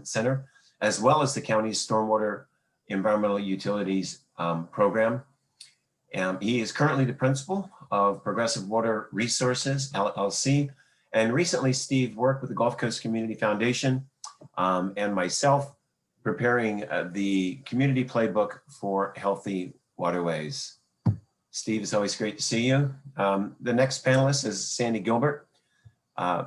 Center, as well as the county's Stormwater Environmental Utilities program. He is currently the principal of Progressive Water Resources, LLC. And recently, Steve worked with the Gulf Coast Community Foundation and myself preparing the community playbook for healthy waterways. Steve, it's always great to see you. The next panelist is Sandy Gilbert.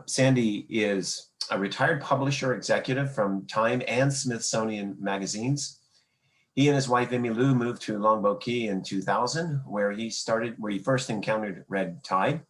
Sandy is a retired publisher executive from Time and Smithsonian magazines. He and his wife, Emmy Lou, moved to Longboat Key in 2000, where he first encountered red tide.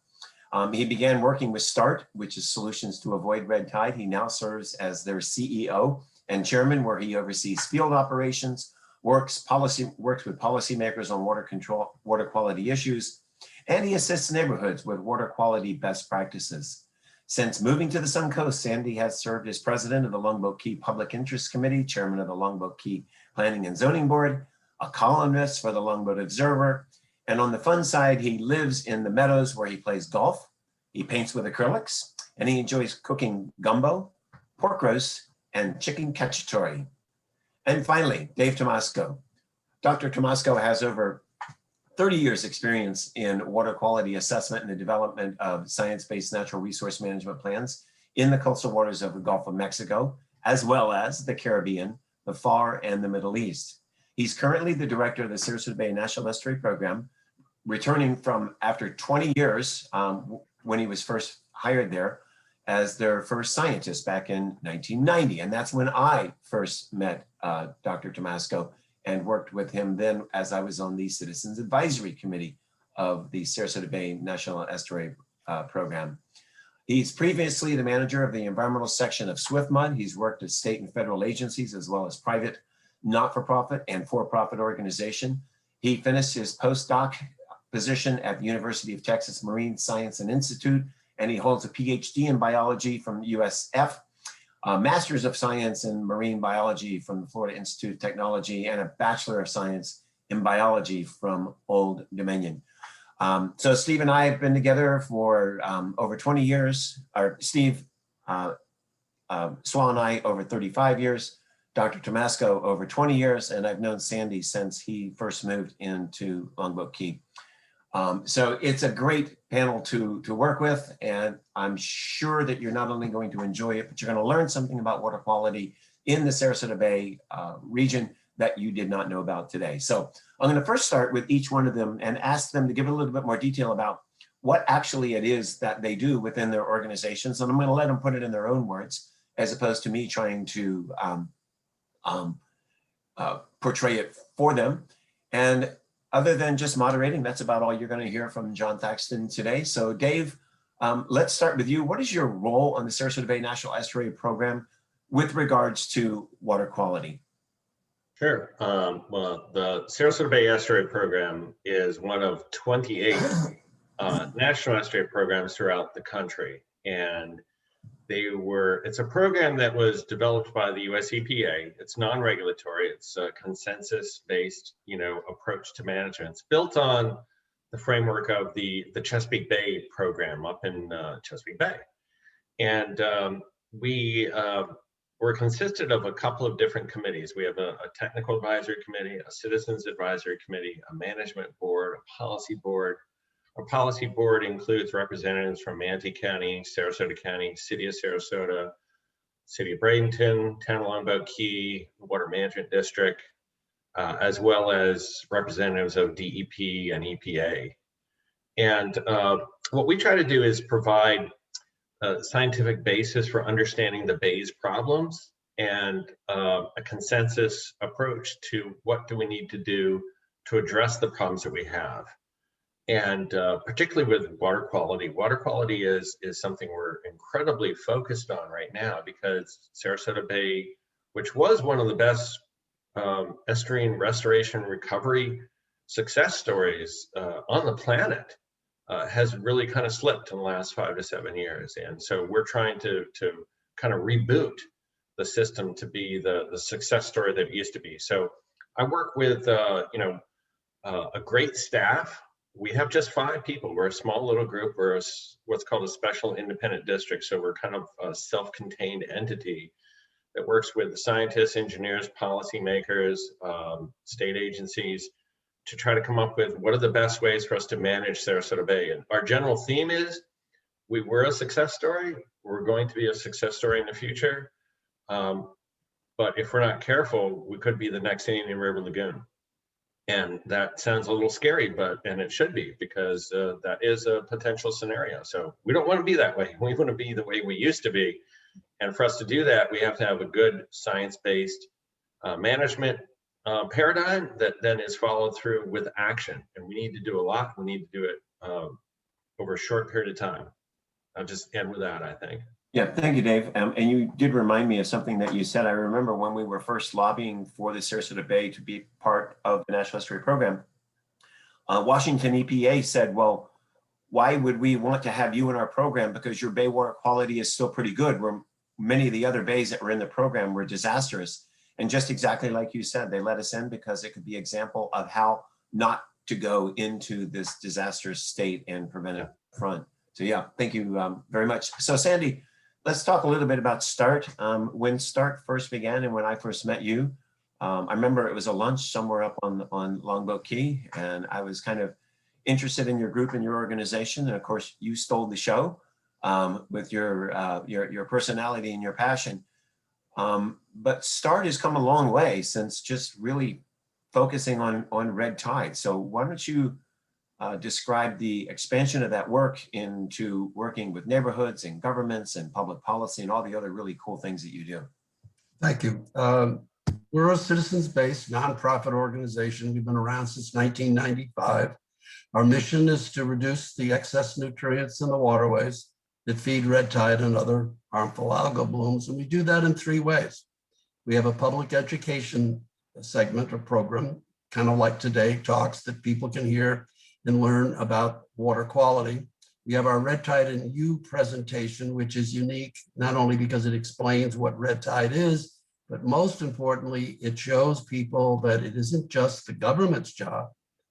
He began working with START, which is Solutions to Avoid Red Tide. He now serves as their CEO and chairman, where he oversees field operations, works with policymakers on water control, water quality issues, and he assists neighborhoods with water quality best practices. Since moving to the Suncoast, Sandy has served as president of the Longboat Key Public Interest Committee, chairman of the Longboat Key Planning and Zoning Board, a columnist for the Longboat Observer, and on the fun side, he lives in the meadows where he plays golf, he paints with acrylics, and he enjoys cooking gumbo, pork roast, and chicken cacciatore. And finally, Dave Tomasko. Dr. Tomasko has over 30 years experience in water quality assessment and the development of science-based natural resource management plans in the coastal waters of the Gulf of Mexico, as well as the Caribbean, the Far, and the Middle East. He's currently the director of the Sarasota Bay National Estuary Program, returning from after 20 years when he was first hired there as their first scientist back in 1990. And that's when I first met Dr. Tomasko and worked with him then as I was on the Citizens Advisory Committee of the Sarasota Bay National Estuary Program. He's previously the manager of the environmental section of SwiftMud. He's worked at state and federal agencies as well as private, not-for-profit and for-profit organization. He finished his postdoc position at the University of Texas Marine Science and Institute, and he holds a PhD in biology from USF, a Master's of Science in Marine Biology from the Florida Institute of Technology, and a Bachelor of Science in Biology from Old Dominion. So Steve and I have been together for over 20 years, or Steve, Suau and I over 35 years, Dr. Tomasko over 20 years, and I've known Sandy since he first moved into Longboat Key. So it's a great panel to work with, and I'm sure that you're not only going to enjoy it, but you're going to learn something about water quality in the Sarasota Bay region that you did not know about today. So I'm going to first start with each one of them and ask them to give a little bit more detail about what actually it is that they do within their organizations. And I'm going to let them put it in their own words, as opposed to me trying to portray it for them. And other than just moderating, that's about all you're going to hear from Jon Thaxton today. So Dave, let's start with you. What is your role on the Sarasota Bay National Estuary Program with regards to water quality? Sure. Well, the Sarasota Bay Estuary Program is one of 28 national estuary programs throughout the country. And it's a program that was developed by the US EPA. It's non-regulatory. It's a consensus-based, approach to management. It's built on the framework of the Chesapeake Bay program up in Chesapeake Bay. And we're consisted of a couple of different committees. We have a technical advisory committee, a citizens advisory committee, a management board, a policy board. Our policy board includes representatives from Manatee County, Sarasota County, City of Sarasota, City of Bradenton, Town of Longboat Key, Water Management District, as well as representatives of DEP and EPA. And what we try to do is provide a scientific basis for understanding the Bay's problems and a consensus approach to what do we need to do to address the problems that we have. And particularly with water quality is something we're incredibly focused on right now, because Sarasota Bay, which was one of the best estuarine restoration recovery success stories on the planet, has really kind of slipped in the last 5 to 7 years. And so we're trying to kind of reboot the system to be the success story that it used to be. So I work with a great staff. We have just 5 people. We're a small little group. We're what's called a special independent district. So we're kind of a self-contained entity. that works with the scientists, engineers, policymakers, state agencies to try to come up with what are the best ways for us to manage Sarasota Bay. And our general theme is we were a success story. We're going to be a success story in the future. But if we're not careful, we could be the next Indian River Lagoon. And that sounds a little scary, and it should be, because that is a potential scenario. So we don't want to be that way. We want to be the way we used to be. And for us to do that, we have to have a good science-based management paradigm that then is followed through with action. And we need to do a lot. We need to do it over a short period of time. I'll just end with that, I think. Yeah, thank you, Dave. And you did remind me of something that you said. I remember when we were first lobbying for the Sarasota Bay to be part of the National Estuary Program, Washington EPA said, well, why would we want to have you in our program? Because your bay water quality is still pretty good, where many of the other bays that were in the program were disastrous. And just exactly like you said, they let us in because it could be an example of how not to go into this disastrous state and prevent it front. So yeah, thank you very much. So Sandy, let's talk a little bit about START. When START first began and when I first met you, I remember it was a lunch somewhere up on Longboat Key, and I was kind of interested in your group and your organization. And of course, you stole the show with your personality and your passion. But START has come a long way since just really focusing on red tide. So why don't you describe the expansion of that work into working with neighborhoods and governments and public policy and all the other really cool things that you do. Thank you. We're a citizens-based nonprofit organization. We've been around since 1995. Our mission is to reduce the excess nutrients in the waterways that feed red tide and other harmful algal blooms. And we do that in 3 ways. We have a public education segment or program, kind of like today, talks that people can hear and learn about water quality. We have our Red Tide and You presentation, which is unique, not only because it explains what red tide is, but most importantly, it shows people that it isn't just the government's job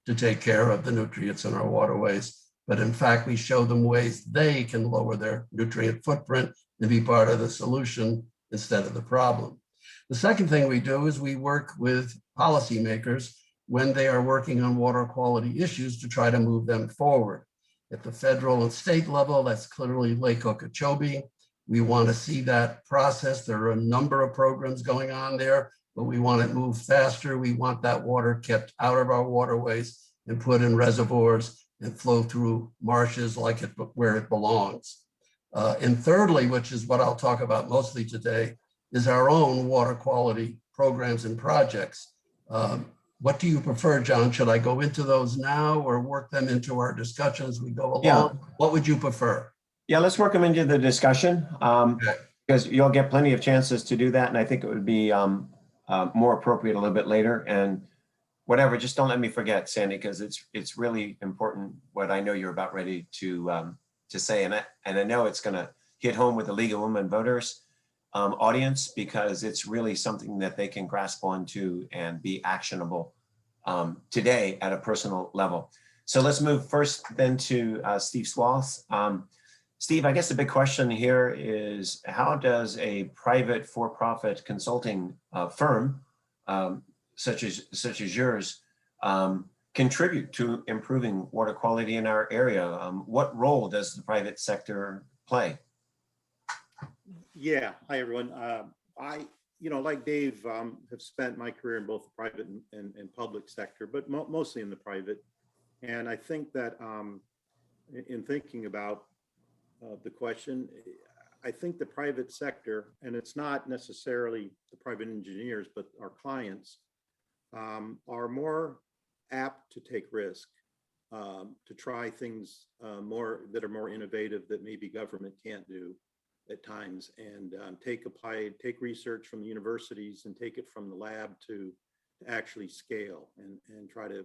to take care of the nutrients in our waterways, but in fact, we show them ways they can lower their nutrient footprint and be part of the solution instead of the problem. The second thing we do is we work with policymakers when they are working on water quality issues to try to move them forward. At the federal and state level, that's clearly Lake Okeechobee. We want to see that process. There are a number of programs going on there, but we want it moved faster. We want that water kept out of our waterways and put in reservoirs and flow through marshes like where it belongs. And thirdly, which is what I'll talk about mostly today, is our own water quality programs and projects. What do you prefer, John? Should I go into those now or work them into our discussion as we go along? Yeah. What would you prefer? Yeah, let's work them into the discussion because you'll get plenty of chances to do that. And I think it would be more appropriate a little bit later. And whatever, just don't let me forget, Sandy, because it's really important what I know you're about ready to say. And I know it's going to hit home with the League of Women Voters audience, because it's really something that they can grasp onto and be actionable today at a personal level. So let's move first then to Steve Swalls. Steve, I guess the big question here is, how does a private for-profit consulting firm such as yours contribute to improving water quality in our area? What role does the private sector play? Yeah, hi everyone. I, like Dave, have spent my career in both the private and public sector, but mostly in the private. And I think that in thinking about the question, I think the private sector, and it's not necessarily the private engineers, but our clients are more apt to take risk, to try things that are more innovative that maybe government can't do at times, and take research from the universities and take it from the lab to actually scale and try to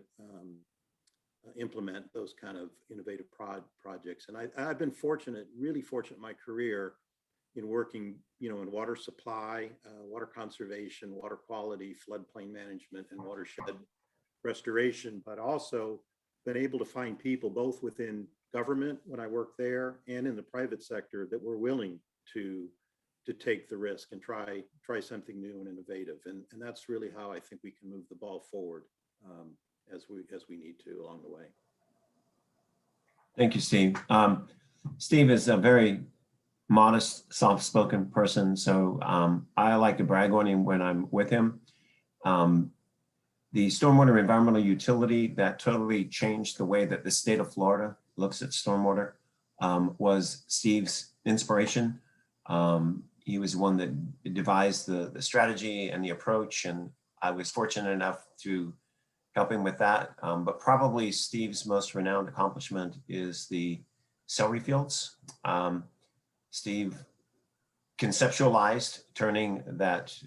implement those kind of innovative projects. And I've been really fortunate in my career in working, in water supply, water conservation, water quality, floodplain management, and watershed restoration, but also been able to find people both within government when I worked there and in the private sector that were willing to take the risk and try something new and innovative. And that's really how I think we can move the ball forward as we need to along the way. Thank you, Steve. Steve is a very modest, soft-spoken person, so I like to brag on him when I'm with him. The stormwater environmental utility that totally changed the way that the state of Florida looks at stormwater was Steve's inspiration. He was the one that devised the strategy and the approach, and I was fortunate enough to help him with that. But probably Steve's most renowned accomplishment is the celery fields. Steve conceptualized turning that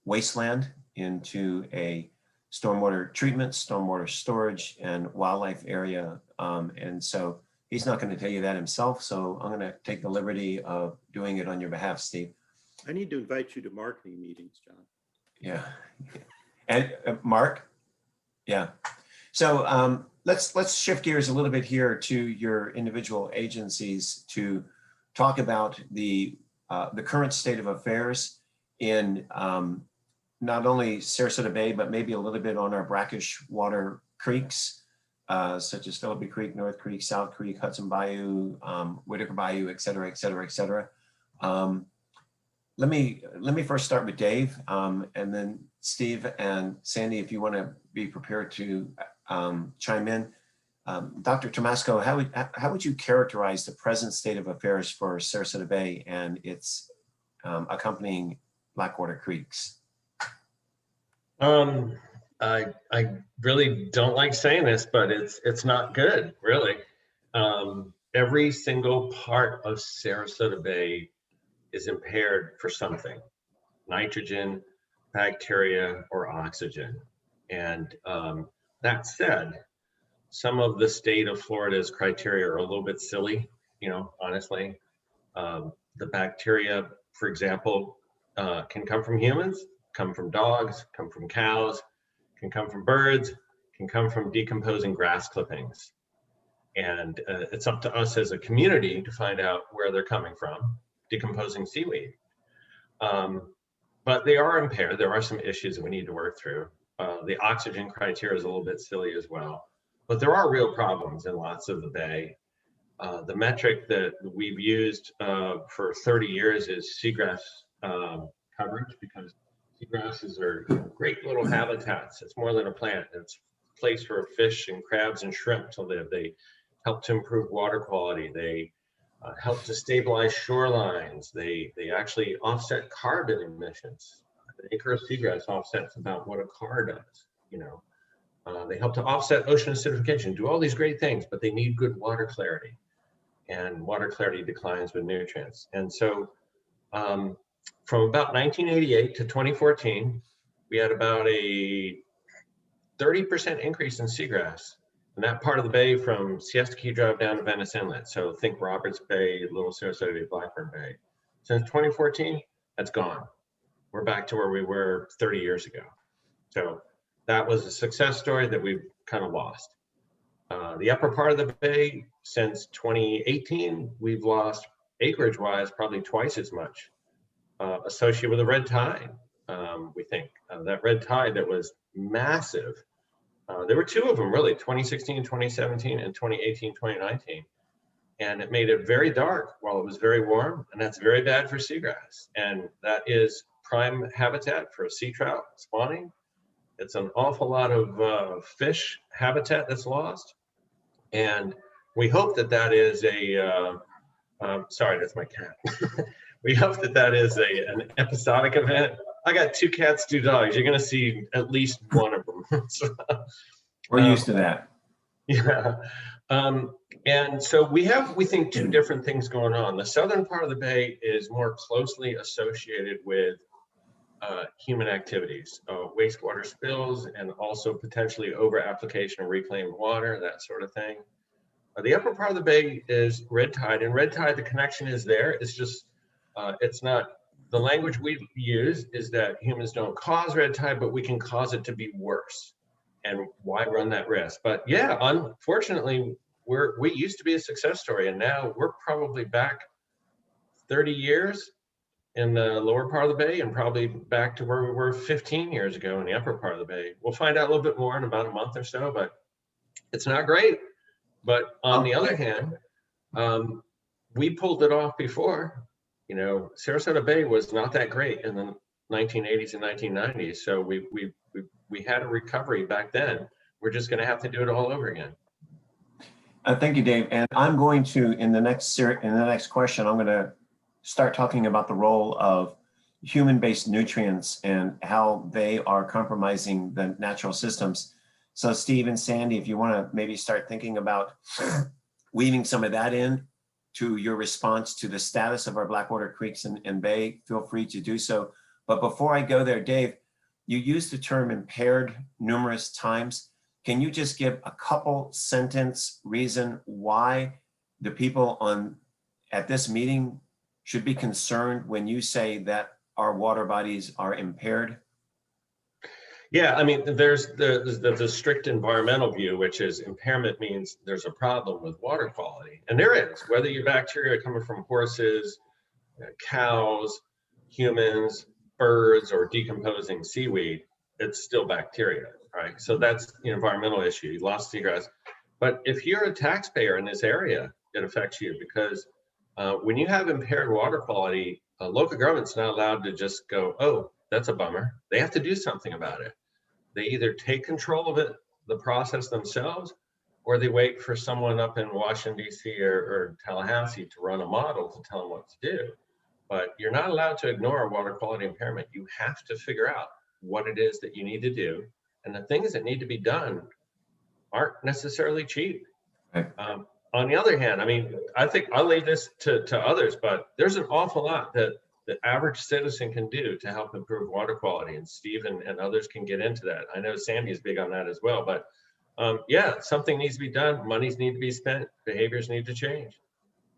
wasteland into a stormwater treatment, stormwater storage, and wildlife area. And so he's not going to tell you that himself. So I'm going to take the liberty of doing it on your behalf, Steve. I need to invite you to marketing meetings, John. Yeah. And Mark? Yeah. So let's shift gears a little bit here to your individual agencies to talk about the current state of affairs in not only Sarasota Bay, but maybe a little bit on our brackish water creeks, such as Philippi Creek, North Creek, South Creek, Hudson Bayou, Whitaker Bayou, et cetera, et cetera, et cetera. Let me first start with Dave, and then Steve and Sandy, if you want to be prepared to chime in. Dr. Tomasko, how would you characterize the present state of affairs for Sarasota Bay and its accompanying Blackwater creeks? I really don't like saying this, but it's not good, really. Every single part of Sarasota Bay is impaired for something: nitrogen, bacteria, or oxygen. And that said, some of the state of Florida's criteria are a little bit silly, honestly. The bacteria, for example, can come from humans, come from dogs, come from cows, can come from birds, can come from decomposing grass clippings. And it's up to us as a community to find out where they're coming from, decomposing seaweed. But they are impaired. There are some issues that we need to work through. The oxygen criteria is a little bit silly as well. But there are real problems in lots of the bay. The metric that we've used for 30 years is seagrass coverage, because seagrasses are great little habitats. It's more than a plant. It's a place for fish and crabs and shrimp to live. They help to improve water quality. They help to stabilize shorelines. They actually offset carbon emissions. An acre of seagrass offsets about what a car does, They help to offset ocean acidification, do all these great things, but they need good water clarity. And water clarity declines with nutrients. And so from about 1988 to 2014, we had about a 30% increase in seagrass in that part of the bay from Siesta Key Drive down to Venice Inlet. So think Roberts Bay, Little Sarasota Bay, Blackburn Bay. Since 2014, that's gone. We're back to where we were 30 years ago. So that was a success story that we've kind of lost. The upper part of the bay, since 2018, we've lost acreage-wise probably twice as much, associated with a red tide, we think. That red tide that was massive. There were two of them, really, 2016, 2017, and 2018, 2019. And it made it very dark while it was very warm, and that's very bad for seagrass. And that is prime habitat for sea trout spawning. It's an awful lot of fish habitat that's lost. And we hope that that is sorry, that's my cat. We hope that that is an episodic event. I got 2 cats, 2 dogs. You're going to see at least one of them. We're used to that. Yeah. And so we have, we think, 2 different things going on. The southern part of the bay is more closely associated with human activities, wastewater spills, and also potentially over application of reclaimed water, that sort of thing. The upper part of the bay is red tide, and red tide, the connection is there. It's just, it's not, the language we use is that humans don't cause red tide, but we can cause it to be worse. And why run that risk? But yeah, unfortunately, we used to be a success story, and now we're probably back 30 years in the lower part of the bay and probably back to where we were 15 years ago in the upper part of the bay. We'll find out a little bit more in about a month or so, but it's not great. But on the other hand, we pulled it off before. You know, Sarasota Bay was not that great in the 1980s and 1990s. So we had a recovery back then. We're just going to have to do it all over again. Thank you, Dave. And I'm going to, in the next question, I'm going to start talking about the role of human-based nutrients and how they are compromising the natural systems. So Steve and Sandy, if you want to maybe start thinking about weaving some of that in to your response to the status of our Blackwater creeks and bay, feel free to do so. But before I go there, Dave, you used the term impaired numerous times. Can you just give a couple sentence reason why the people at this meeting should be concerned when you say that our water bodies are impaired? Yeah, I mean, there's the strict environmental view, which is impairment means there's a problem with water quality. And there is, whether your bacteria are coming from horses, cows, humans, birds, or decomposing seaweed, it's still bacteria, right? So that's the environmental issue. You lost seagrass. But if you're a taxpayer in this area, it affects you because when you have impaired water quality, local government's not allowed to just go, oh, that's a bummer. They have to do something about it. They either take control of it, the process themselves, or they wait for someone up in Washington, D.C. or Tallahassee to run a model to tell them what to do. But you're not allowed to ignore water quality impairment. You have to figure out what it is that you need to do. And the things that need to be done aren't necessarily cheap. Right. On the other hand, I mean, I think I'll leave this to others, but there's an awful lot that the average citizen can do to help improve water quality. And Steve and others can get into that. I know Sandy is big on that as well, but yeah, something needs to be done. Monies need to be spent. Behaviors need to change.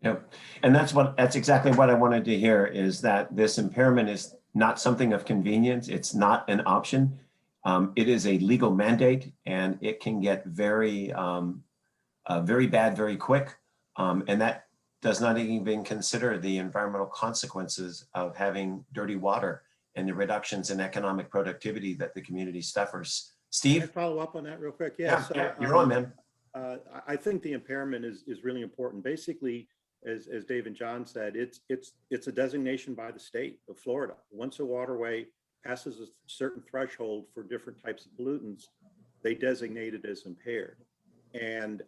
Yep. And that's exactly what I wanted to hear, is that this impairment is not something of convenience. It's not an option. It is a legal mandate, and it can get very, very bad very quick. And that does not even consider the environmental consequences of having dirty water and the reductions in economic productivity that the community suffers. Steve? Can I follow up on that real quick? Yeah, So, you're on, man. I think the impairment is really important. Basically, as Dave and John said, it's a designation by the state of Florida. Once a waterway passes a certain threshold for different types of pollutants, they designate it as impaired. And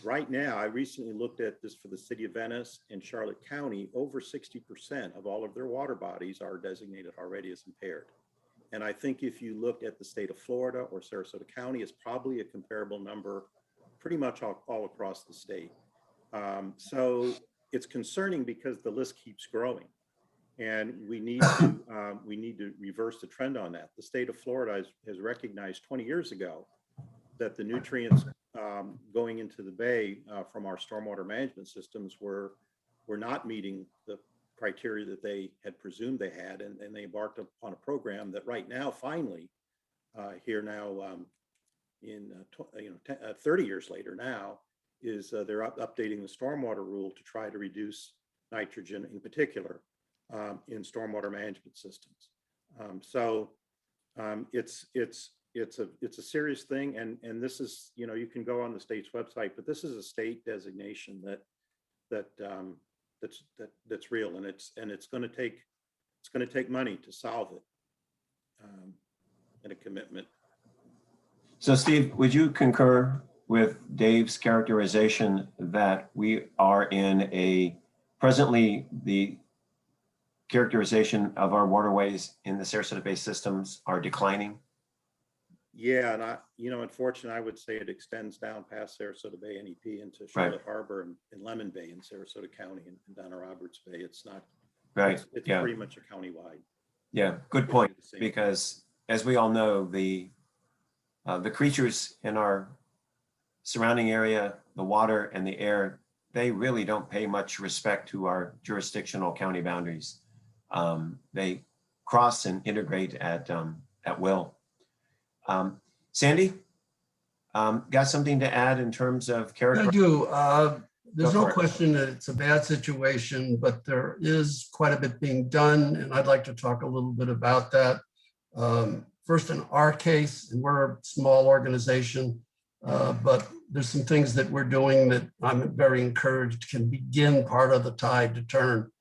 right now, I recently looked at this for the city of Venice and Charlotte County. Over 60% of all of their water bodies are designated already as impaired. And I think if you looked at the state of Florida or Sarasota County, it's probably a comparable number pretty much all across the state. So it's concerning because the list keeps growing, and we need to reverse the trend on that. The state of Florida has recognized 20 years ago that the nutrients going into the bay from our stormwater management systems were not meeting the criteria that they had presumed they had, and they embarked upon a program that right now, finally, here now, 30 years later now, is they're updating the stormwater rule to try to reduce nitrogen in particular in stormwater management systems. So it's a serious thing, and this is, you can go on the state's website, but this is a state designation that's real, and it's going to take money to solve it, and a commitment. So Steve, would you concur with Dave's characterization that we are presently the characterization of our waterways in the Sarasota Bay systems are declining? Yeah, and unfortunately, I would say it extends down past Sarasota Bay NEP into Charlotte Harbor and Lemon Bay in Sarasota County and down to Roberts Bay. It's not right. It's pretty much a countywide. Yeah, good point. Because as we all know, the creatures in our surrounding area, the water and the air, they really don't pay much respect to our jurisdictional county boundaries. They cross and integrate at will. Sandy, got something to add in terms of character? I do. There's Go no for it. question that it's a bad situation, but there is quite a bit being done, and I'd like to talk a little bit about that. First, in our case, and we're a small organization, but there's some things that we're doing that I'm very encouraged can begin part of the tide to turn.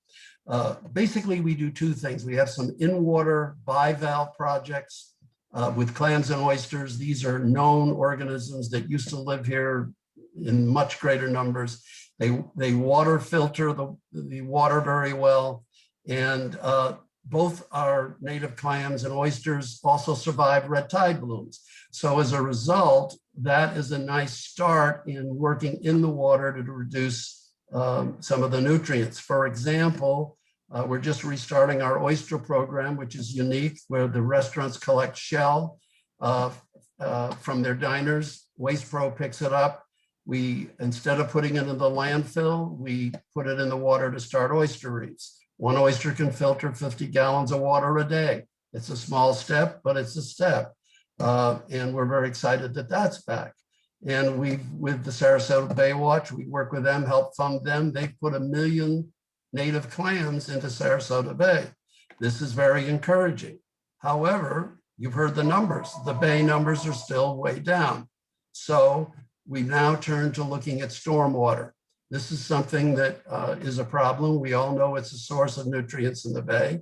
Basically, we do two things. We have some in-water bivalve projects with clams and oysters. These are known organisms that used to live here in much greater numbers. They water filter the water very well. And both our native clams and oysters also survive red tide blooms. So as a result, that is a nice start in working in the water to reduce some of the nutrients. For example, we're just restarting our oyster program, which is unique, where the restaurants collect shell from their diners. Waste Pro picks it up. We, instead of putting it in the landfill, we put it in the water to start oysteries. One oyster can filter 50 gallons of water a day. It's a small step, but it's a step. And we're very excited that that's back. And with the Sarasota Bay Watch, we work with them, help fund them. They put 1 million native clams into Sarasota Bay. This is very encouraging. However, you've heard the numbers. The Bay numbers are still way down. So we now turn to looking at stormwater. This is something that is a problem. We all know it's a source of nutrients in the Bay.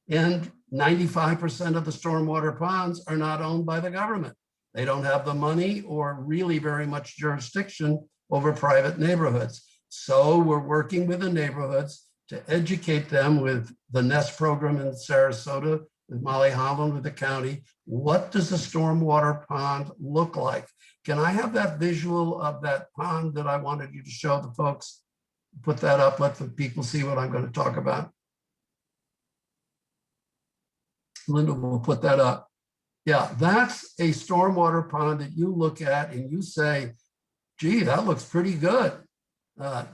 And 95% of the stormwater ponds are not owned by the government. They don't have the money or really very much jurisdiction over private neighborhoods. So we're working with the neighborhoods to educate them with the NEST program in Sarasota, with Molly Holland with the county. What does a stormwater pond look like? Can I have that visual of that pond that I wanted you to show the folks? Put that up, let the people see what I'm going to talk about. Linda will put that up. Yeah, that's a stormwater pond that you look at and you say, gee, that looks pretty good.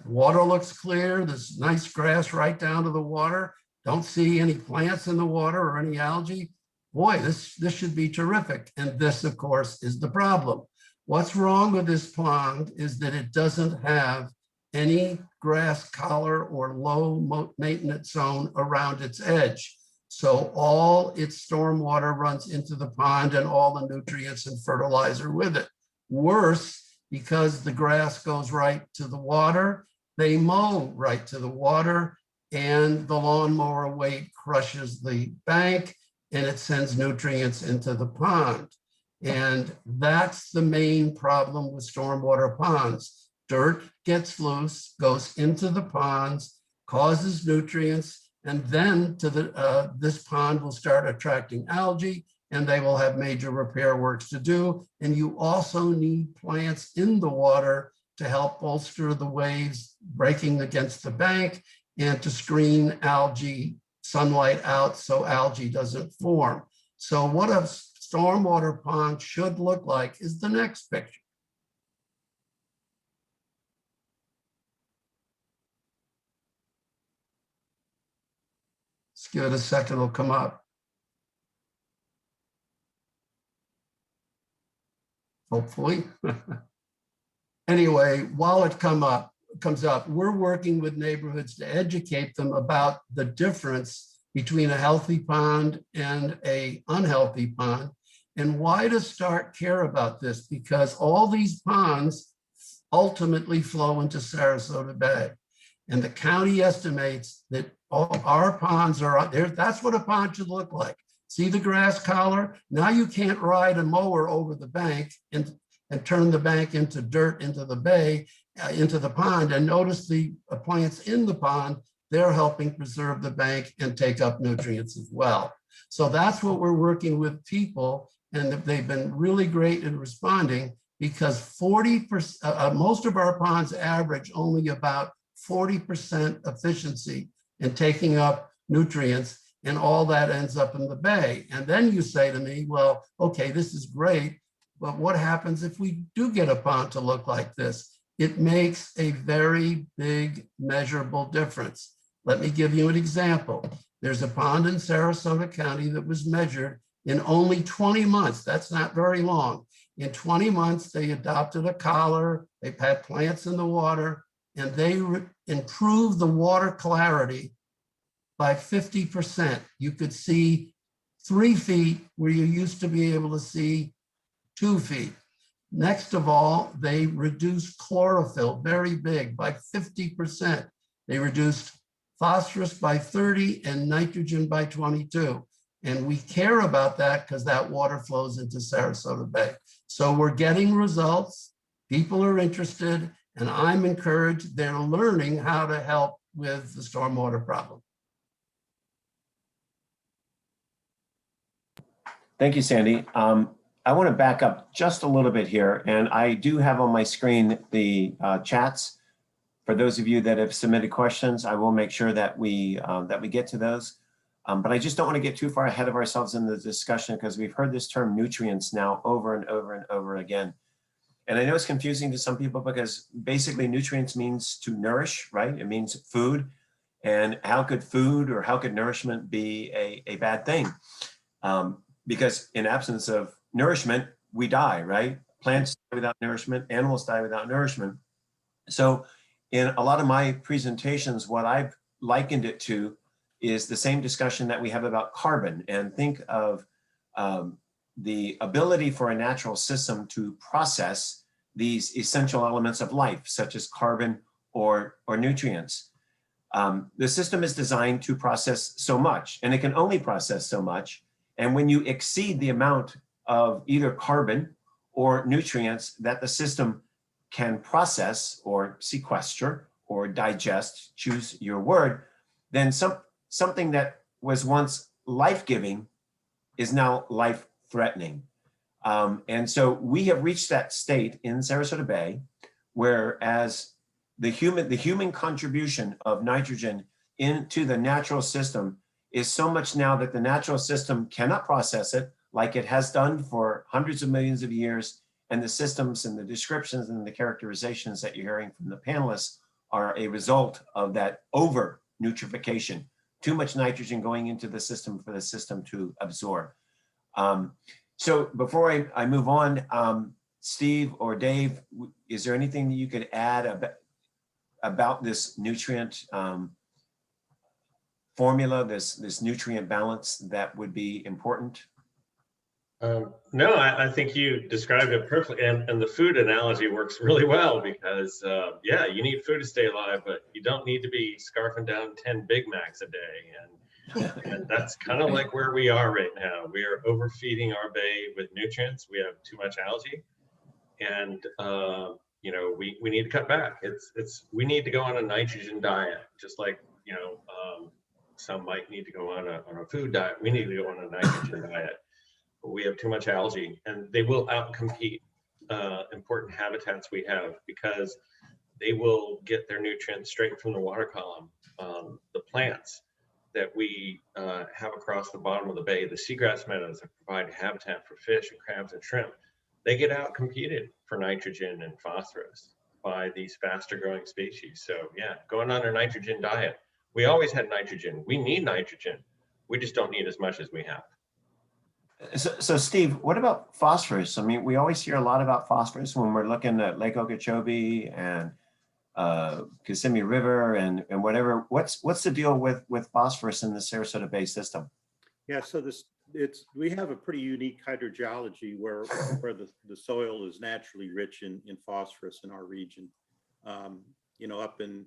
Water looks clear. There's nice grass right down to the water. Don't see any plants in the water or any algae. Boy, this should be terrific. And this, of course, is the problem. What's wrong with this pond is that it doesn't have any grass collar or low maintenance zone around its edge. So all its stormwater runs into the pond and all the nutrients and fertilizer with it. Worse, because the grass goes right to the water, they mow right to the water, and the lawnmower weight crushes the bank and it sends nutrients into the pond. And that's the main problem with stormwater ponds. Dirt gets loose, goes into the ponds, causes nutrients, and then this pond will start attracting algae, and they will have major repair works to do. And you also need plants in the water to help bolster the waves breaking against the bank and to screen algae sunlight out so algae doesn't form. So what a stormwater pond should look like is the next picture. Let's give it a second, it'll come up. Hopefully. Anyway, while it comes up, we're working with neighborhoods to educate them about the difference between a healthy pond and an unhealthy pond, and why to start care about this, because all these ponds ultimately flow into Sarasota Bay. And the county estimates that all our ponds are out there. That's what a pond should look like. See the grass collar? Now you can't ride a mower over the bank and turn the bank into dirt into the bay, into the pond. And notice the plants in the pond, they're helping preserve the bank and take up nutrients as well. So that's what we're working with people. And they've been really great in responding, because 40%, most of our ponds average only about 40% efficiency in taking up nutrients, and all that ends up in the bay. And then you say to me, well, okay, this is great, but what happens if we do get a pond to look like this? It makes a very big measurable difference. Let me give you an example. There's a pond in Sarasota County that was measured in only 20 months. That's not very long. In 20 months, they adopted a collar, they had plants in the water. and they improved the water clarity by 50%. You could see 3 feet where you used to be able to see 2 feet. Next of all, they reduced chlorophyll, very big, by 50%. They reduced phosphorus by 30 and nitrogen by 22. And we care about that because that water flows into Sarasota Bay. So we're getting results. People are interested, and I'm encouraged. They're learning how to help with the stormwater problem. Thank you, Sandy. I want to back up just a little bit here, and I do have on my screen the chats. For those of you that have submitted questions, I will make sure that we get to those. But I just don't want to get too far ahead of ourselves in the discussion because we've heard this term nutrients now over and over and over again. And I know it's confusing to some people because basically nutrients means to nourish, right? It means food. And how could food or how could nourishment be a bad thing? Because in absence of nourishment, we die, right? Plants die without nourishment, animals die without nourishment. So in a lot of my presentations, what I've likened it to is the same discussion that we have about carbon. And think of the ability for a natural system to process these essential elements of life, such as carbon or nutrients. The system is designed to process so much, and it can only process so much. And when you exceed the amount of either carbon or nutrients that the system can process or sequester or digest, choose your word, then something that was once life-giving is now life-threatening. And so we have reached that state in Sarasota Bay, whereas the human contribution of nitrogen into the natural system is so much now that the natural system cannot process it like it has done for hundreds of millions of years. And the systems and the descriptions and the characterizations that you're hearing from the panelists are a result of that over-nutrification. Too much nitrogen going into the system for the system to absorb. So before I move on, Steve or Dave, is there anything that you could add about this nutrient formula, this nutrient balance that would be important? No, I think you described it perfectly, and the food analogy works really well because, yeah, you need food to stay alive, but you don't need to be scarfing down 10 Big Macs a day, and that's kind of like where we are right now. We are overfeeding our bay with nutrients. We have too much algae, and you know, we need to cut back. We need to go on a nitrogen diet, just like, you know, some might need to go on a food diet. We need to go on a nitrogen diet. We have too much algae, and they will outcompete important habitats we have because they will get their nutrients straight from the water column. The plants that we have across the bottom of the bay, the seagrass meadows that provide habitat for fish and crabs and shrimp, they get outcompeted for nitrogen and phosphorus by these faster growing species. So yeah, going on a nitrogen diet. We always had nitrogen. We need nitrogen. We just don't need as much as we have. So Steve, what about phosphorus? I mean, we always hear a lot about phosphorus when we're looking at Lake Okeechobee and Kissimmee River and whatever. What's the deal with phosphorus in the Sarasota Bay system? Yeah, so we have a pretty unique hydrogeology where the soil is naturally rich in phosphorus in our region. You know, up in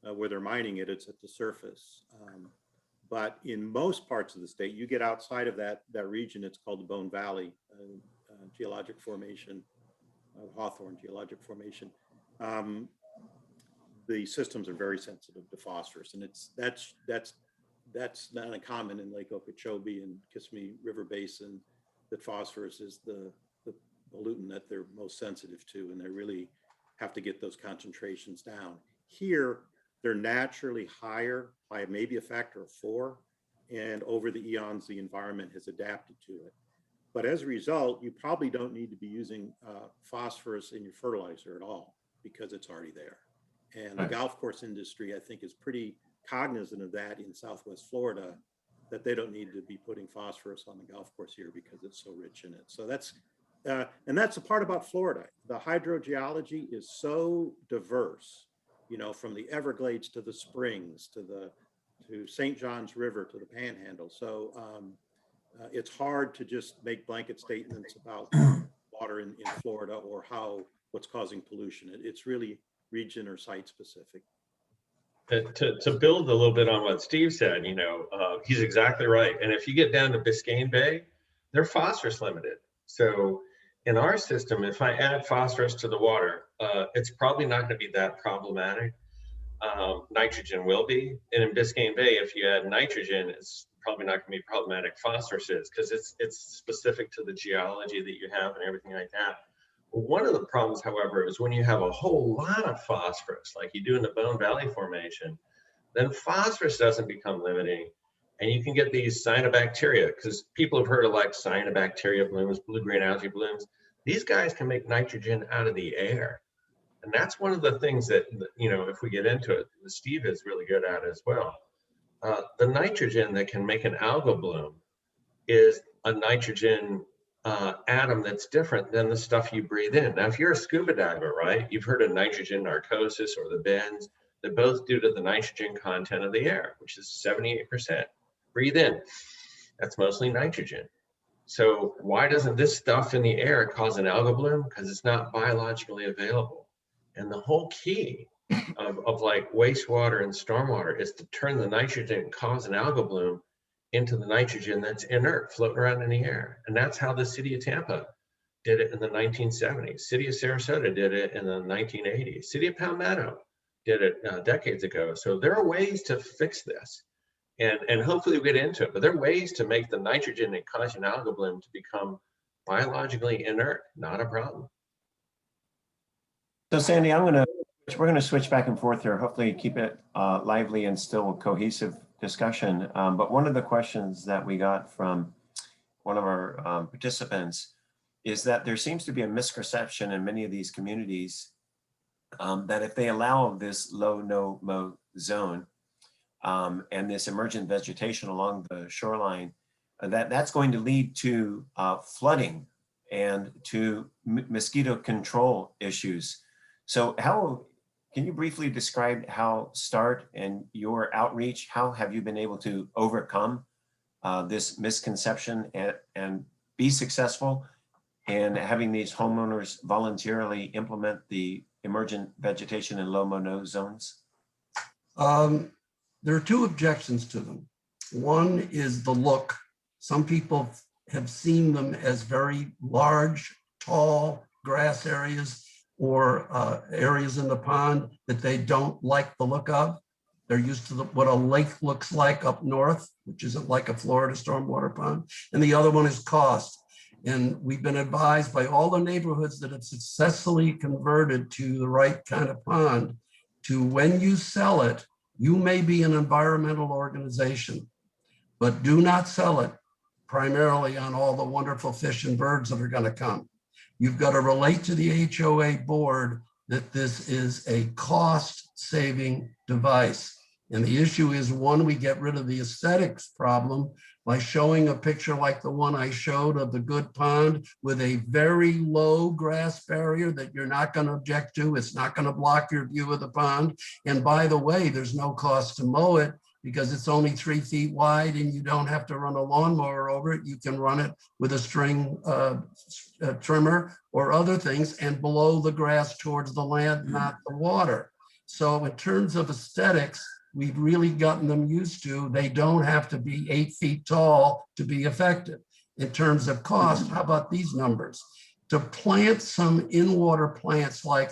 where they're mining it, it's at the surface. But in most parts of the state, you get outside of that region, it's called the Bone Valley geologic formation, Hawthorne geologic formation. The systems are very sensitive to phosphorus, and that's not uncommon in Lake Okeechobee and Kissimmee River Basin, that phosphorus is the pollutant that they're most sensitive to, and they really have to get those concentrations down. Here, they're naturally higher by maybe a factor of 4, and over the eons, the environment has adapted to it. But as a result, you probably don't need to be using phosphorus in your fertilizer at all because it's already there. And the golf course industry, I think, is pretty cognizant of that in Southwest Florida, that they don't need to be putting phosphorus on the golf course here because it's so rich in it. So that's the part about Florida. The hydrogeology is so diverse you know, from the Everglades to the Springs, to St. John's River, to the Panhandle. So it's hard to just make blanket statements about water in Florida or what's causing pollution. It's really region or site specific. To build a little bit on what Steve said, you know, he's exactly right. And if you get down to Biscayne Bay, they're phosphorus limited. So in our system, if I add phosphorus to the water, it's probably not going to be that problematic. Nitrogen will be. And in Biscayne Bay, if you add nitrogen, it's probably not going to be problematic. Phosphorus is, because it's specific to the geology that you have and everything like that. One of the problems, however, is when you have a whole lot of phosphorus, like you do in the Bone Valley Formation, then phosphorus doesn't become limiting, and you can get these cyanobacteria, because people have heard of like cyanobacteria blooms, blue-green algae blooms. These guys can make nitrogen out of the air. And that's one of the things that, you know, if we get into it, Steve is really good at as well. The nitrogen that can make an algal bloom is a nitrogen atom that's different than the stuff you breathe in. Now, if you're a scuba diver, right, you've heard of nitrogen narcosis or the bends. They're both due to the nitrogen content of the air, which is 78%. Breathe in, that's mostly nitrogen. So why doesn't this stuff in the air cause an algal bloom? Because it's not biologically available. And the whole key of like wastewater and stormwater is to turn the nitrogen cause an algal bloom into the nitrogen that's inert, floating around in the air. And that's how the city of Tampa did it in the 1970s. City of Sarasota did it in the 1980s. City of Palmetto did it decades ago. So there are ways to fix this. And hopefully we'll get into it, but there are ways to make the nitrogen that causes an algal bloom to become biologically inert, not a problem. So Sandy, we're gonna switch back and forth here, hopefully keep it lively and still cohesive discussion. But one of the questions that we got from one of our participants is that there seems to be a misconception in many of these communities that if they allow this low-no-mow zone and this emergent vegetation along the shoreline, that's going to lead to flooding and to mosquito control issues. So can you briefly describe how START and your outreach, how have you been able to overcome this misconception and be successful in having these homeowners voluntarily implement the emergent vegetation in low-mow zones? There are two objections to them. One is the look. Some people have seen them as very large, tall grass areas or areas in the pond that they don't like the look of. They're used to what a lake looks like up north, which isn't like a Florida stormwater pond. And the other one is cost. And we've been advised by all the neighborhoods that have successfully converted to the right kind of pond to, when you sell it, you may be an environmental organization, but do not sell it primarily on all the wonderful fish and birds that are going to come. You've got to relate to the HOA board that this is a cost-saving device. And the issue is, one, we get rid of the aesthetics problem by showing a picture like the one I showed of the good pond with a very low grass barrier that you're not going to object to. It's not going to block your view of the pond. And by the way, there's no cost to mow it because it's only 3 feet wide and you don't have to run a lawnmower over it. You can run it with a string trimmer or other things and blow the grass towards the land, not the water. So in terms of aesthetics, we've really gotten them used to, they don't have to be 8 feet tall to be effective. In terms of cost, how about these numbers? To plant some in-water plants like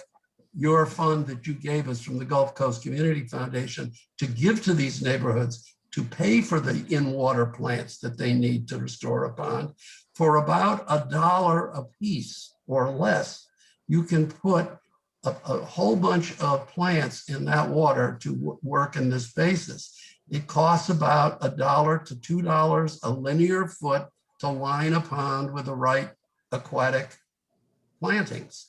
your fund that you gave us from the Gulf Coast Community Foundation to give to these neighborhoods to pay for the in-water plants that they need to restore a pond, for about $1 a piece or less, you can put a whole bunch of plants in that water to work in this basis. It costs about $1 to $2 a linear foot to line a pond with the right aquatic plantings.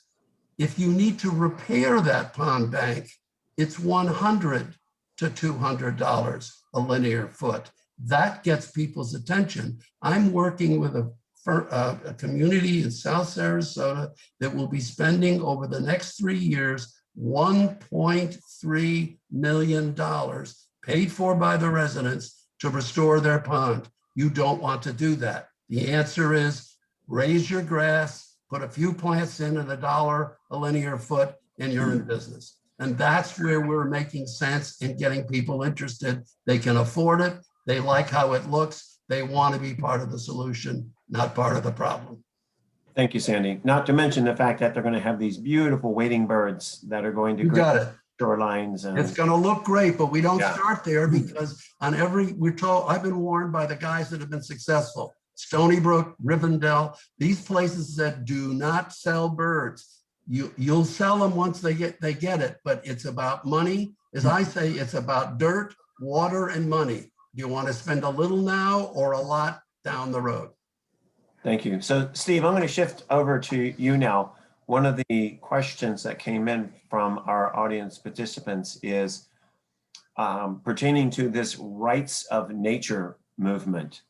If you need to repair that pond bank, it's $100 to $200 a linear foot. That gets people's attention. I'm working with a community in South Sarasota that will be spending over the next 3 years $1.3 million paid for by the residents to restore their pond. You don't want to do that. The answer is raise your grass, put a few plants in at $1 a linear foot, and you're in business. And that's where we're making sense in getting people interested. They can afford it. They like how it looks. They want to be part of the solution, not part of the problem. Thank you, Sandy. Not to mention the fact that they're going to have these beautiful wading birds that are going to You got it. shorelines. And It's going to look great, but we don't Yeah. start there because we're told, I've been warned by the guys that have been successful. Stony Brook, Rivendell, these places that do not sell birds. You'll sell them once they get it, but it's about money. As I say, it's about dirt, water, and money. Do you want to spend a little now or a lot down the road? Thank you. So Steve, I'm going to shift over to you now. One of the questions that came in from our audience participants is pertaining to this rights of nature movement.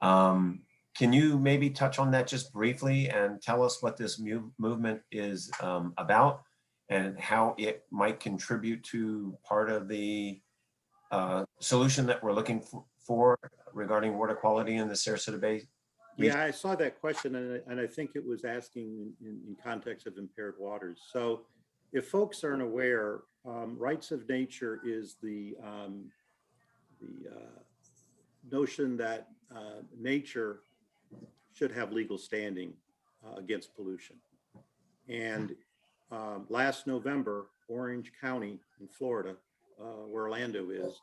Can you maybe touch on that just briefly and tell us what this movement is about and how it might contribute to part of the solution that we're looking for regarding water quality in the Sarasota Bay? Yeah, I saw that question, and I think it was asking in context of impaired waters. So if folks aren't aware, rights of nature is the notion that nature should have legal standing against pollution. And last November, Orange County in Florida, where Orlando is,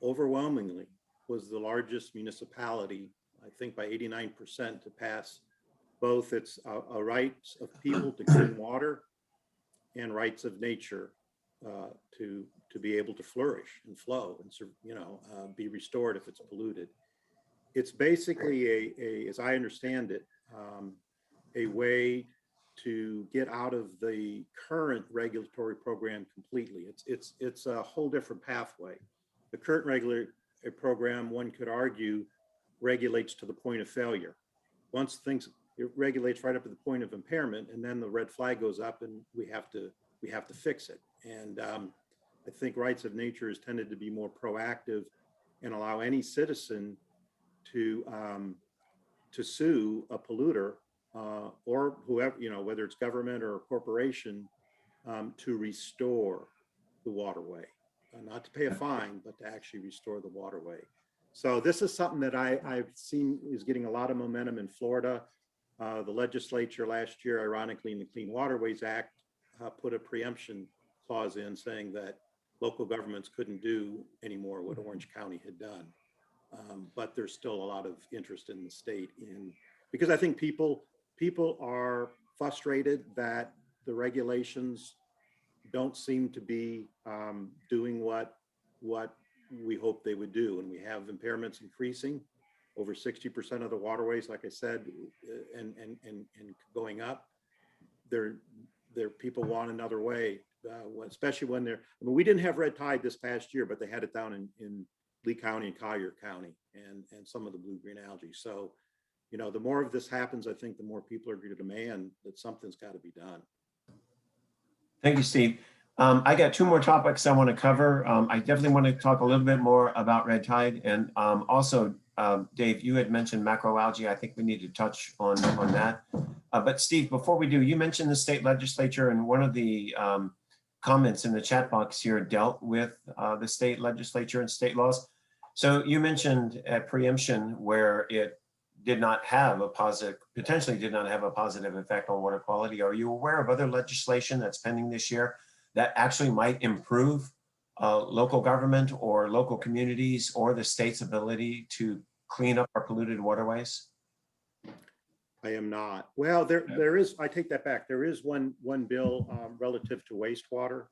overwhelmingly was the largest municipality, I think by 89%, to pass both its rights of people to clean water and rights of nature to be able to flourish and flow and be restored if it's polluted. It's basically as I understand it, a way to get out of the current regulatory program completely. It's a whole different pathway. The current regulatory program, one could argue, regulates to the point of failure. Once it regulates right up to the point of impairment, and then the red flag goes up, and we have to fix it. And I think rights of nature has tended to be more proactive and allow any citizen to sue a polluter or whoever, whether it's government or a corporation, to restore the waterway, not to pay a fine, but to actually restore the waterway. So this is something that I've seen is getting a lot of momentum in Florida. The legislature last year, ironically, in the Clean Waterways Act, put a preemption clause in saying that local governments couldn't do anymore what Orange County had done. But there's still a lot of interest in the state because I think people are frustrated that the regulations don't seem to be doing what we hope they would do. And we have impairments increasing over 60% of the waterways, like I said, and going up. People want another way, especially when we didn't have red tide this past year, but they had it down in Lee County and Collier County and some of the blue-green algae. So, the more of this happens, I think the more people are going to demand that something's got to be done. Thank you, Steve. I got two more topics I want to cover. I definitely want to talk a little bit more about red tide. And also, Dave, you had mentioned macroalgae. I think we need to touch on that. But Steve, before we do, you mentioned the state legislature, and one of the comments in the chat box here dealt with the state legislature and state laws. So you mentioned a preemption where it did not have a positive, potentially did not have a positive effect on water quality. Are you aware of other legislation that's pending this year that actually might improve local government or local communities or the state's ability to clean up our polluted waterways? I am not. Well, there is, I take that back. There is one bill relative to wastewater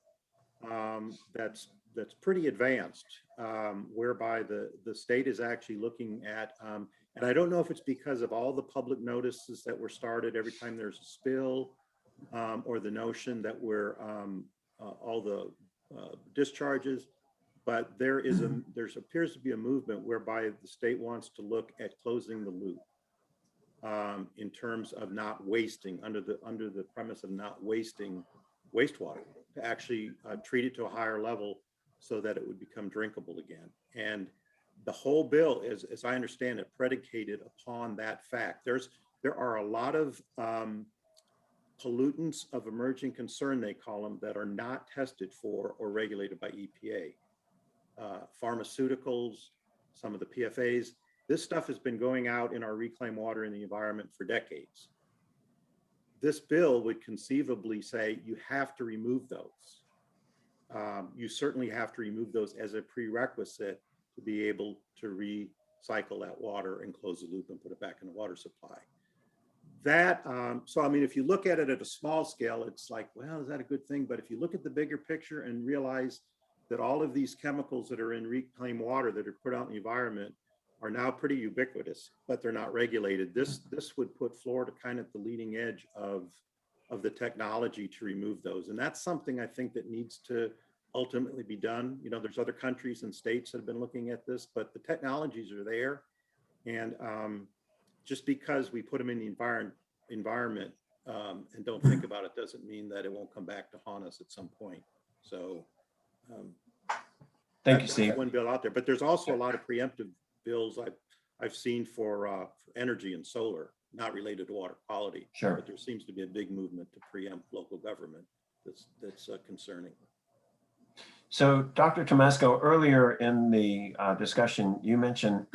that's pretty advanced, whereby the state is actually looking at, and I don't know if it's because of all the public notices that were started every time there's a spill, or the notion that we're all the discharges, but there appears to be a movement whereby the state wants to look at closing the loop in terms of not wasting, under the premise of not wasting wastewater. to actually treat it to a higher level so that it would become drinkable again. And the whole bill is, as I understand it, predicated upon that fact. There are a lot of pollutants of emerging concern, they call them, that are not tested for or regulated by EPA. Pharmaceuticals, some of the PFAs. This stuff has been going out in our reclaimed water in the environment for decades. This bill would conceivably say you have to remove those. You certainly have to remove those as a prerequisite to be able to recycle that water and close the loop and put it back in the water supply. That, so I mean, if you look at it at a small scale, it's like, well, is that a good thing? But if you look at the bigger picture and realize that all of these chemicals that are in reclaimed water that are put out in the environment are now pretty ubiquitous, but they're not regulated. This would put Florida kind of at the leading edge of the technology to remove those. And that's something I think that needs to ultimately be done. You know, there's other countries and states that have been looking at this, but the technologies are there. And just because we put them in the environment and don't think about it doesn't mean that it won't come back to haunt us at some point. So Thank you, Steve. One bill out there, but there's also a lot of preemptive bills I've seen for energy and solar, not related to water quality. Sure. But there seems to be a big movement to preempt local government that's concerning. So, Dr. Tomasko, earlier in the discussion, you mentioned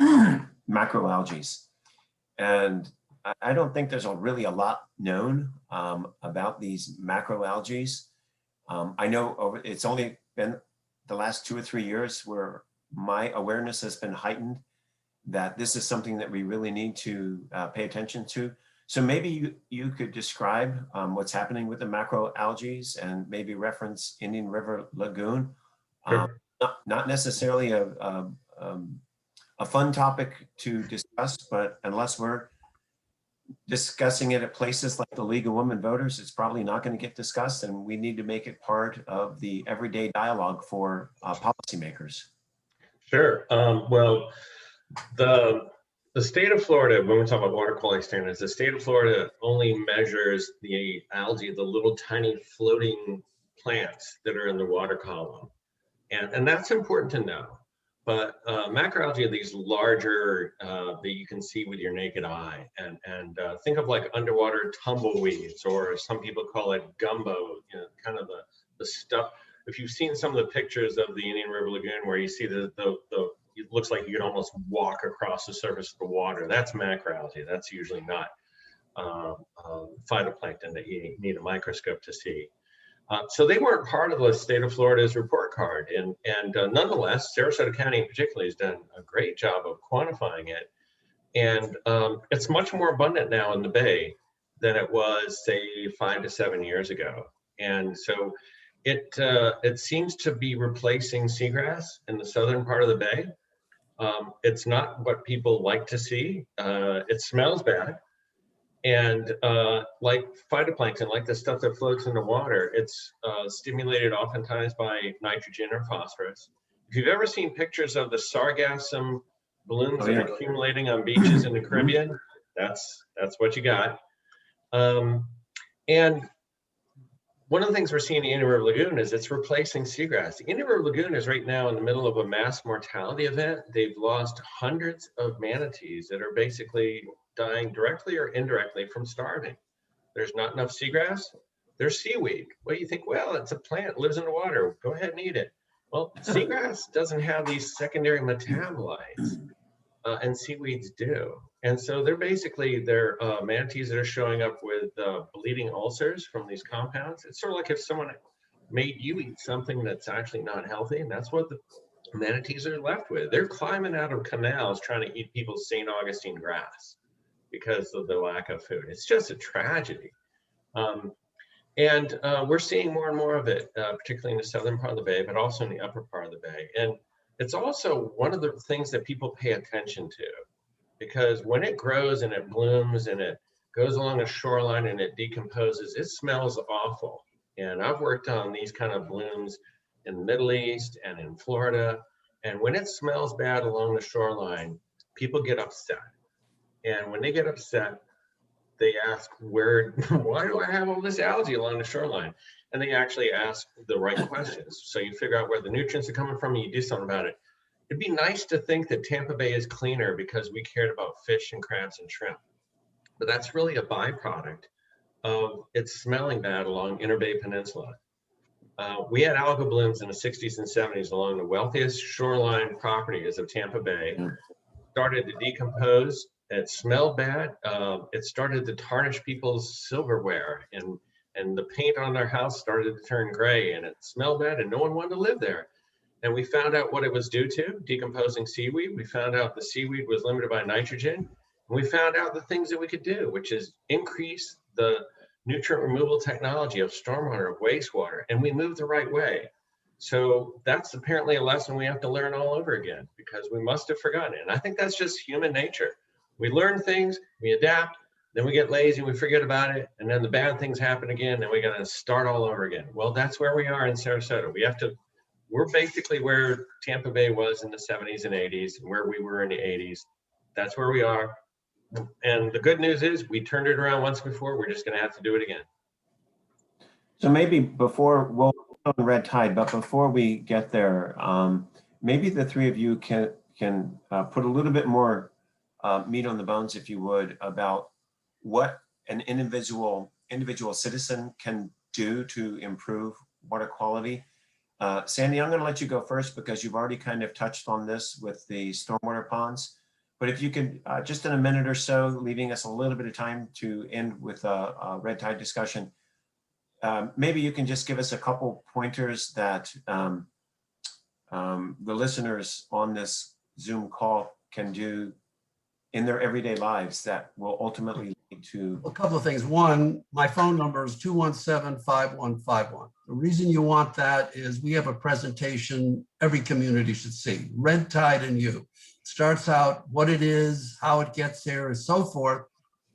macroalgae. And I don't think there's really a lot known about these macroalgae. I know it's only been the last 2 or 3 years where my awareness has been heightened that this is something that we really need to pay attention to. So maybe you could describe what's happening with the macroalgae and maybe reference Indian River Lagoon. Sure. Not necessarily a fun topic to discuss, but unless we're discussing it at places like the League of Women Voters, it's probably not going to get discussed, and we need to make it part of the everyday dialogue for policymakers. Sure. Well, the state of Florida, when we talk about water quality standards, the state of Florida only measures the algae, the little tiny floating plants that are in the water column. And that's important to know. But macroalgae are these larger that you can see with your naked eye. And think of like underwater tumbleweeds, or some people call it gumbo, you know, kind of the stuff. If you've seen some of the pictures of the Indian River Lagoon where you see it looks like you could almost walk across the surface of the water, that's macroalgae. That's usually not phytoplankton that you need a microscope to see. So they weren't part of the state of Florida's report card. And nonetheless, Sarasota County in particular has done a great job of quantifying it. And it's much more abundant now in the Bay than it was, say, 5 to 7 years ago. And so it seems to be replacing seagrass in the southern part of the Bay. It's not what people like to see. It smells bad. And like phytoplankton, like the stuff that floats in the water, it's stimulated oftentimes by nitrogen or phosphorus. If you've ever seen pictures of the sargassum blooms that are accumulating on beaches in the Caribbean, that's what you got. And one of the things we're seeing in the Indian River Lagoon is it's replacing seagrass. The Indian River Lagoon is right now in the middle of a mass mortality event. They've lost hundreds of manatees that are basically dying directly or indirectly from starving. There's not enough seagrass. There's seaweed. What do you think? Well, it's a plant, lives in the water. Go ahead and eat it. Well, seagrass doesn't have these secondary metabolites, and seaweeds do. And so they're manatees that are showing up with bleeding ulcers from these compounds. It's sort of like if someone made you eat something that's actually not healthy, and that's what the manatees are left with. They're climbing out of canals trying to eat people's St. Augustine grass because of the lack of food. It's just a tragedy. And we're seeing more and more of it, particularly in the southern part of the Bay, but also in the upper part of the Bay. And it's also one of the things that people pay attention to, because when it grows and it blooms and it goes along a shoreline and it decomposes, it smells awful. And I've worked on these kind of blooms in the Middle East and in Florida. And when it smells bad along the shoreline, people get upset. And when they get upset, they ask why do I have all this algae along the shoreline? And they actually ask the right questions. So you figure out where the nutrients are coming from and you do something about it. It'd be nice to think that Tampa Bay is cleaner because we cared about fish and crabs and shrimp, but that's really a byproduct of it smelling bad along Inner Bay Peninsula. We had algal blooms in the 60s and 70s along the wealthiest shoreline properties of Tampa Bay. Started to decompose. It smelled bad. It started to tarnish people's silverware, and the paint on their house started to turn gray, and it smelled bad, and no one wanted to live there. And we found out what it was due to: decomposing seaweed. We found out the seaweed was limited by nitrogen. And we found out the things that we could do, which is increase the nutrient removal technology of stormwater, of wastewater, and we moved the right way. So that's apparently a lesson we have to learn all over again, because we must have forgotten it. And I think that's just human nature. We learn things, we adapt, then we get lazy, we forget about it, and then the bad things happen again, and we got to start all over again. Well, that's where we are in Sarasota. We're basically where Tampa Bay was in the 70s and 80s, and where we were in the 80s. That's where we are. And the good news is we turned it around once before. We're just going to have to do it again. So maybe we'll on red tide, but before we get there, maybe the three of you can put a little bit more meat on the bones, if you would, about what an individual citizen can do to improve water quality. Sandy, I'm going to let you go first because you've already kind of touched on this with the stormwater ponds. But if you could, just in a minute or so, leaving us a little bit of time to end with a red tide discussion, maybe you can just give us a couple pointers that the listeners on this Zoom call can do in their everyday lives that will ultimately lead to. A couple of things. One, my phone number is 217-5151. The reason you want that is we have a presentation every community should see. Red Tide and You. Starts out what it is, how it gets there, and so forth.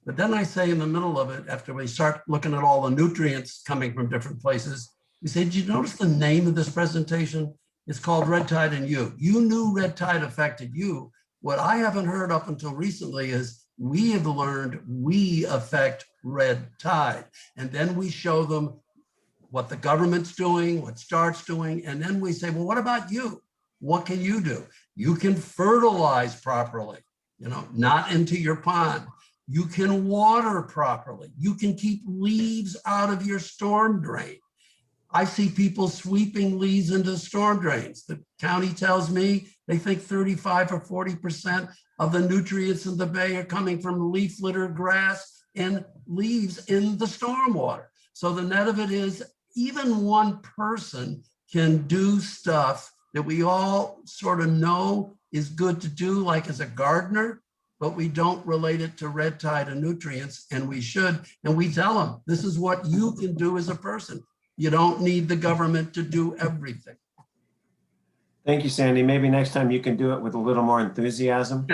But then I say in the middle of it, after we start looking at all the nutrients coming from different places, we say, did you notice the name of this presentation? It's called Red Tide and You. You knew red tide affected you. What I haven't heard up until recently is we have learned we affect red tide. And then we show them what the government's doing, what START's doing. And then we say, well, what about you? What can you do? You can fertilize properly, not into your pond. You can water properly. You can keep leaves out of your storm drain. I see people sweeping leaves into storm drains. The county tells me they think 35 or 40% of the nutrients in the bay are coming from leaf litter, grass, and leaves in the stormwater. So the net of it is even one person can do stuff that we all sort of know is good to do, like as a gardener, but we don't relate it to red tide and nutrients, and we should. And we tell them, this is what you can do as a person. You don't need the government to do everything. Thank you, Sandy. Maybe next time you can do it with a little more enthusiasm.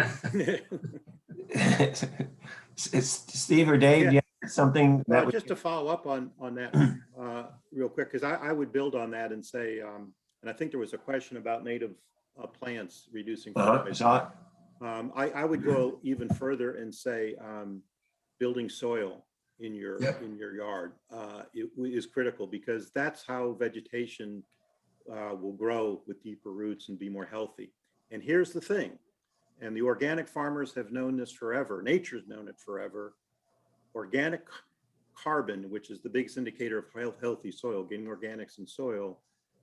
Steve or Dave, you have something that just to follow up on that real quick, because I would build on that and say, and I think there was a question about native plants reducing. I would go even further and say building soil in your yard is critical, because that's how vegetation will grow with deeper roots and be more healthy. And here's the thing, and the organic farmers have known this forever. Nature's known it forever. Organic carbon, which is the biggest indicator of healthy soil, getting organics in soil,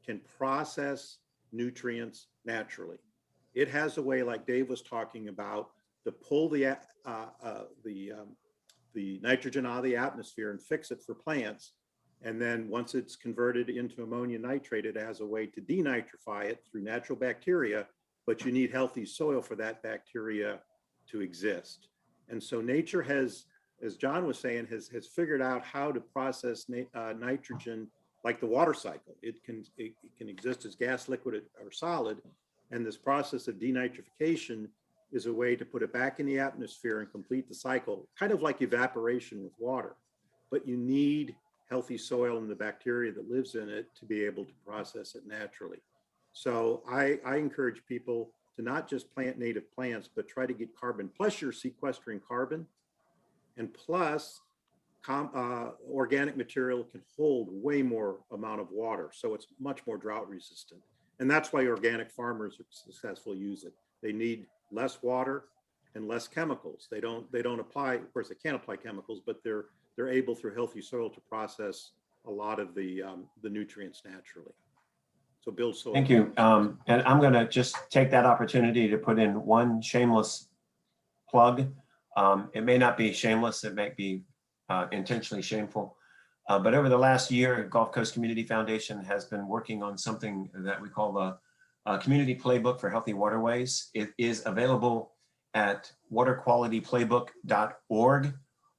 can process nutrients naturally. It has a way, like Dave was talking about, to pull the nitrogen out of the atmosphere and fix it for plants. And then once it's converted into ammonium nitrate, it has a way to denitrify it through natural bacteria, but you need healthy soil for that bacteria to exist. And so nature has, as John was saying, has figured out how to process nitrogen like the water cycle. It can exist as gas, liquid, or solid. And this process of denitrification is a way to put it back in the atmosphere and complete the cycle, kind of like evaporation with water. But you need healthy soil and the bacteria that lives in it to be able to process it naturally. So I encourage people to not just plant native plants, but try to get carbon. Plus you're sequestering carbon. And plus, organic material can hold way more amount of water, so it's much more drought resistant. And that's why organic farmers are successful use it. They need less water and less chemicals. They don't apply, of course they can't apply chemicals, but they're able through healthy soil to process a lot of the nutrients naturally. So build soil. Thank you. And I'm going to just take that opportunity to put in one shameless plug. It may not be shameless, it might be intentionally shameful. But over the last year, Gulf Coast Community Foundation has been working on something that we call the Community Playbook for Healthy Waterways. It is available at waterqualityplaybook.org.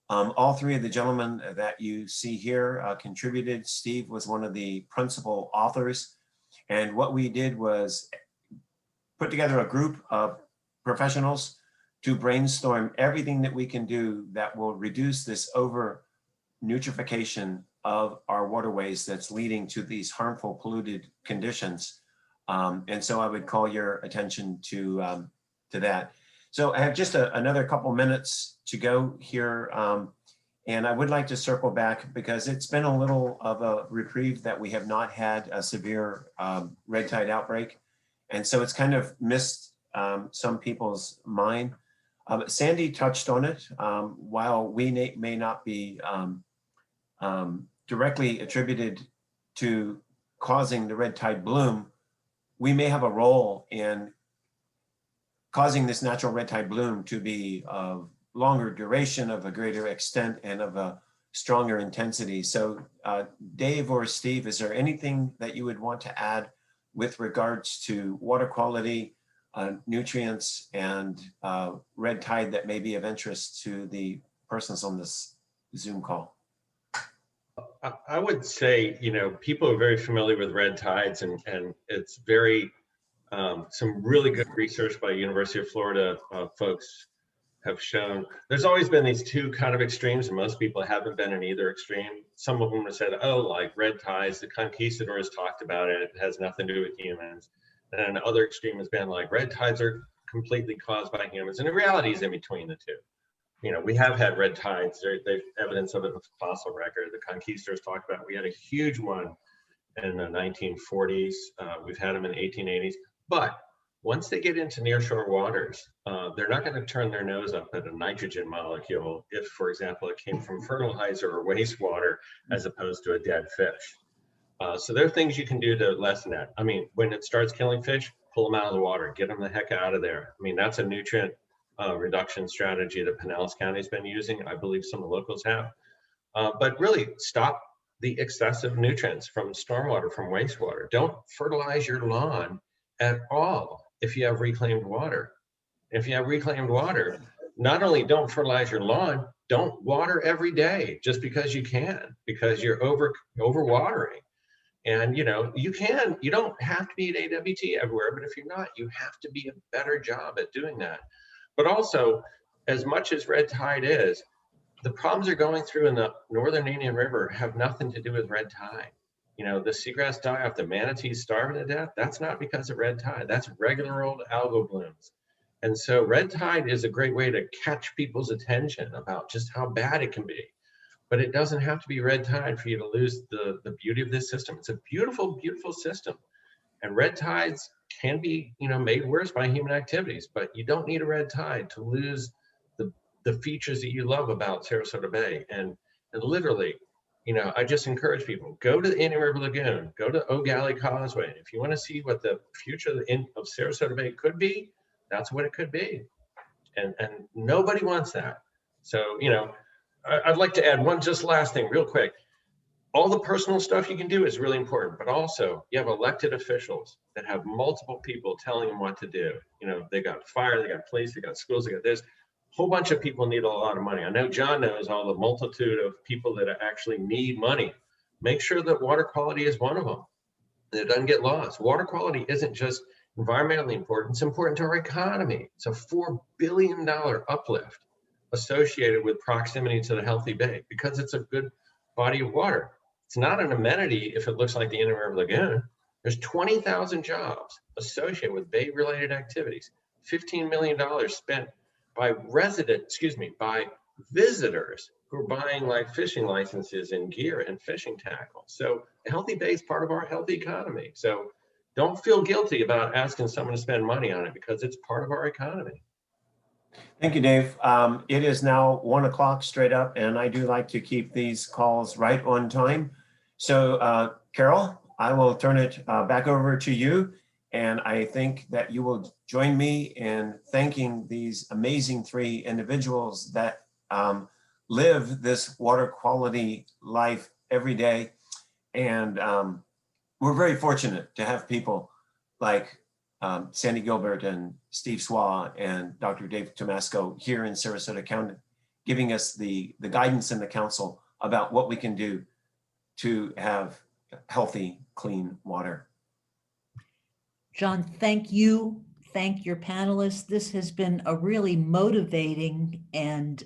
All three of the gentlemen that you see here contributed. Steve was one of the principal authors. And what we did was put together a group of professionals to brainstorm everything that we can do that will reduce this over nutrification of our waterways that's leading to these harmful polluted conditions. And so I would call your attention to that. So I have just another couple minutes to go here. And I would like to circle back because it's been a little of a reprieve that we have not had a severe red tide outbreak. And so it's kind of missed some people's mind. Sandy touched on it. While we may not be directly attributed to causing the red tide bloom, we may have a role in causing this natural red tide bloom to be of longer duration, of a greater extent, and of a stronger intensity. So Dave or Steve, is there anything that you would want to add with regards to water quality, nutrients, and red tide that may be of interest to the persons on this Zoom call? I would say, you know, people are very familiar with red tides, and it's very, some really good research by University of Florida folks have shown there's always been these two kind of extremes, and most people haven't been in either extreme. Some of them have said, oh, like red tides, the conquistadors talked about it, it has nothing to do with humans. And then the other extreme has been like red tides are completely caused by humans. And the reality is in between the two. You know, we have had red tides. There's evidence of it in the fossil record. The conquistadors talked about it. We had a huge one in the 1940s. We've had them in the 1880s. But once they get into nearshore waters, they're not going to turn their nose up at a nitrogen molecule if, for example, it came from fertilizer or wastewater as opposed to a dead fish. So there are things you can do to lessen that. I mean, when it starts killing fish, pull them out of the water, get them the heck out of there. I mean, that's a nutrient reduction strategy that Pinellas County has been using. I believe some of the locals have. But really stop the excessive nutrients from stormwater, from wastewater. Don't fertilize your lawn at all if you have reclaimed water. If you have reclaimed water, not only don't fertilize your lawn, don't water every day just because you can, because you're overwatering. And you know, you don't have to be an AWT everywhere, but if you're not, you have to be a better job at doing that. But also, as much as red tide is, the problems are going through in the Northern Indian River have nothing to do with red tide. You know, the seagrass die-off, the manatees starving to death, that's not because of red tide. That's regular old algal blooms. And so red tide is a great way to catch people's attention about just how bad it can be. But it doesn't have to be red tide for you to lose the beauty of this system. It's a beautiful, beautiful system. And red tides can be, you know, made worse by human activities, but you don't need a red tide to lose the features that you love about Sarasota Bay. And literally, you know, I just encourage people, go to the Indian River Lagoon, go to O'Galley Causeway. If you want to see what the future of Sarasota Bay could be, that's what it could be. And nobody wants that. So, you know, I'd like to add one just last thing real quick. All the personal stuff you can do is really important, but also you have elected officials that have multiple people telling them what to do. You know, they got fire, they got police, they got schools, they got this. A whole bunch of people need a lot of money. I know John knows all the multitude of people that actually need money. Make sure that water quality is one of them. That it doesn't get lost. Water quality isn't just environmentally important, it's important to our economy. It's a $4 billion uplift associated with proximity to the healthy bay because it's a good body of water. It's not an amenity if it looks like the Indian River Lagoon. There's 20,000 jobs associated with bay-related activities. $15 million spent by visitors who are buying like fishing licenses and gear and fishing tackle. So a healthy bay is part of our healthy economy. So don't feel guilty about asking someone to spend money on it because it's part of our economy. Thank you, Dave. It is now 1 o'clock straight up, and I do like to keep these calls right on time. So Carol, I will turn it back over to you. And I think that you will join me in thanking these amazing 3 individuals that live this water quality life every day. And we're very fortunate to have people like Sandy Gilbert and Steve Suau and Dr. Dave Tomasko here in Sarasota County, giving us the guidance and the counsel about what we can do to have healthy, clean water. Jon, thank you. Thank your panelists. This has been a really motivating and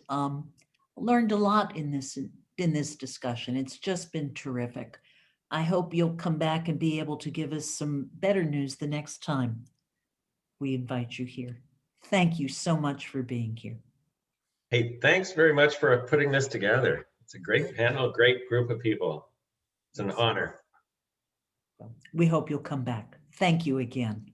learned a lot in this discussion. It's just been terrific. I hope you'll come back and be able to give us some better news the next time we invite you here. Thank you so much for being here. Hey, thanks very much for putting this together. It's a great panel, great group of people. It's an honor. We hope you'll come back. Thank you again.